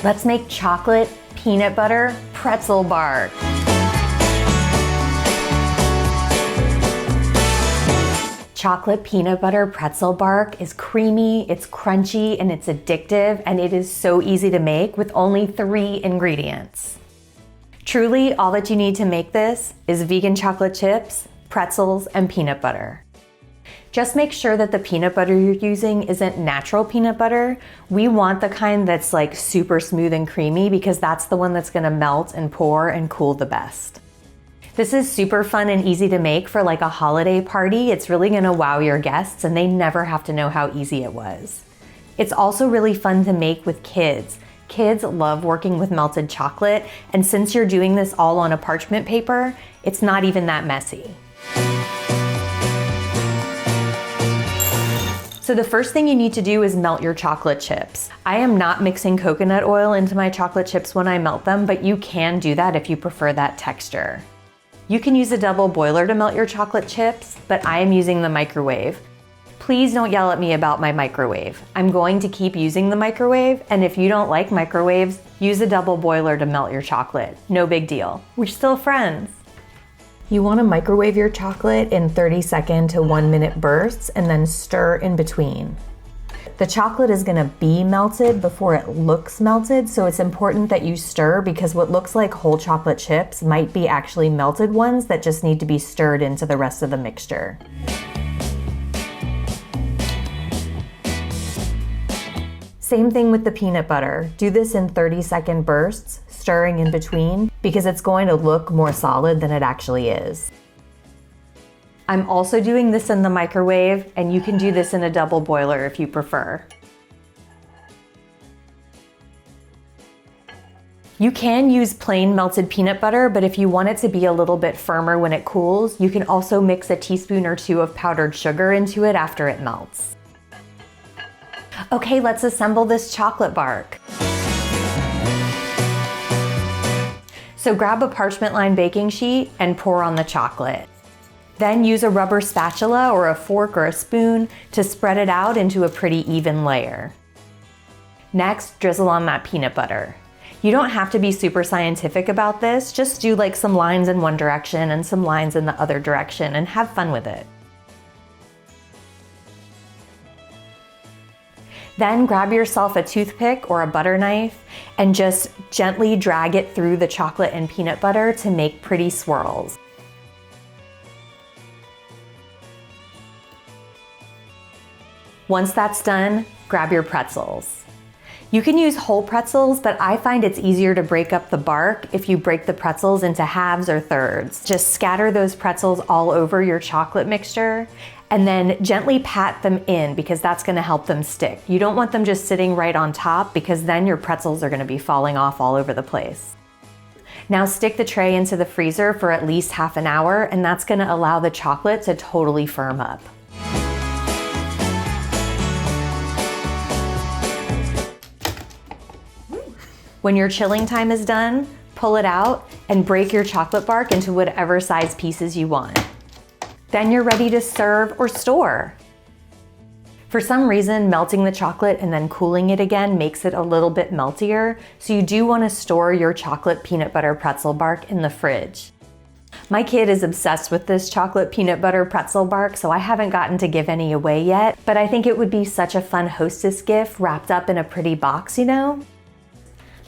Let's make chocolate peanut butter pretzel bark. Chocolate peanut butter pretzel bark is creamy, it's crunchy, and it's addictive, and it is so easy to make with only 3 ingredients. Truly, all that you need to make this is vegan chocolate chips, pretzels, and peanut butter. Just make sure that the peanut butter you're using isn't natural peanut butter. We want the kind that's like super smooth and creamy because that's the one that's gonna melt and pour and cool the best. This is super fun and easy to make for like a holiday party. It's really gonna wow your guests and they never have to know how easy it was. It's also really fun to make with kids. Kids love working with melted chocolate, and since you're doing this all on a parchment paper, it's not even that messy. So the first thing you need to do is melt your chocolate chips. I am not mixing coconut oil into my chocolate chips when I melt them, but you can do that if you prefer that texture. You can use a double boiler to melt your chocolate chips, but I am using the microwave. Please don't yell at me about my microwave. I'm going to keep using the microwave, and if you don't like microwaves, use a double boiler to melt your chocolate. No big deal. We're still friends. You want to microwave your chocolate in 30-second to 1-minute bursts and then stir in between. The chocolate is going to be melted before it looks melted, so it's important that you stir because what looks like whole chocolate chips might be actually melted ones that just need to be stirred into the rest of the mixture. Same thing with the peanut butter. Do this in 30-second bursts, stirring in between, because it's going to look more solid than it actually is. I'm also doing this in the microwave, and you can do this in a double boiler if you prefer. You can use plain melted peanut butter, but if you want it to be a little bit firmer when it cools, you can also mix a teaspoon or 2 of powdered sugar into it after it melts. Okay, let's assemble this chocolate bark. So grab a parchment-lined baking sheet and pour on the chocolate. Then use a rubber spatula or a fork or a spoon to spread it out into a pretty even layer. Next, drizzle on that peanut butter. You don't have to be super scientific about this, just do like some lines in one direction and some lines in the other direction and have fun with it. Then grab yourself a toothpick or a butter knife and just gently drag it through the chocolate and peanut butter to make pretty swirls. Once that's done, grab your pretzels. You can use whole pretzels, but I find it's easier to break up the bark if you break the pretzels into halves or thirds. Just scatter those pretzels all over your chocolate mixture and then gently pat them in because that's gonna help them stick. You don't want them just sitting right on top because then your pretzels are gonna be falling off all over the place. Now stick the tray into the freezer for at least half an hour, and that's gonna allow the chocolate to totally firm up. When your chilling time is done, pull it out and break your chocolate bark into whatever size pieces you want. Then you're ready to serve or store. For some reason, melting the chocolate and then cooling it again makes it a little bit meltier, so you do want to store your chocolate peanut butter pretzel bark in the fridge. My kid is obsessed with this chocolate peanut butter pretzel bark, so I haven't gotten to give any away yet, but I think it would be such a fun hostess gift wrapped up in a pretty box, you know?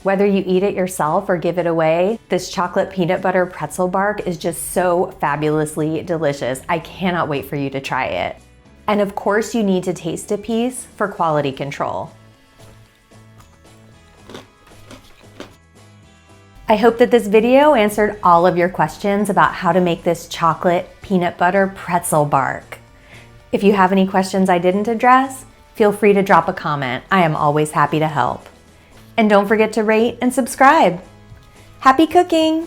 Whether you eat it yourself or give it away, this chocolate peanut butter pretzel bark is just so fabulously delicious. I cannot wait for you to try it. And of course, you need to taste a piece for quality control. I hope that this video answered all of your questions about how to make this chocolate peanut butter pretzel bark. If you have any questions I didn't address, feel free to drop a comment. I am always happy to help. And don't forget to rate and subscribe. Happy cooking!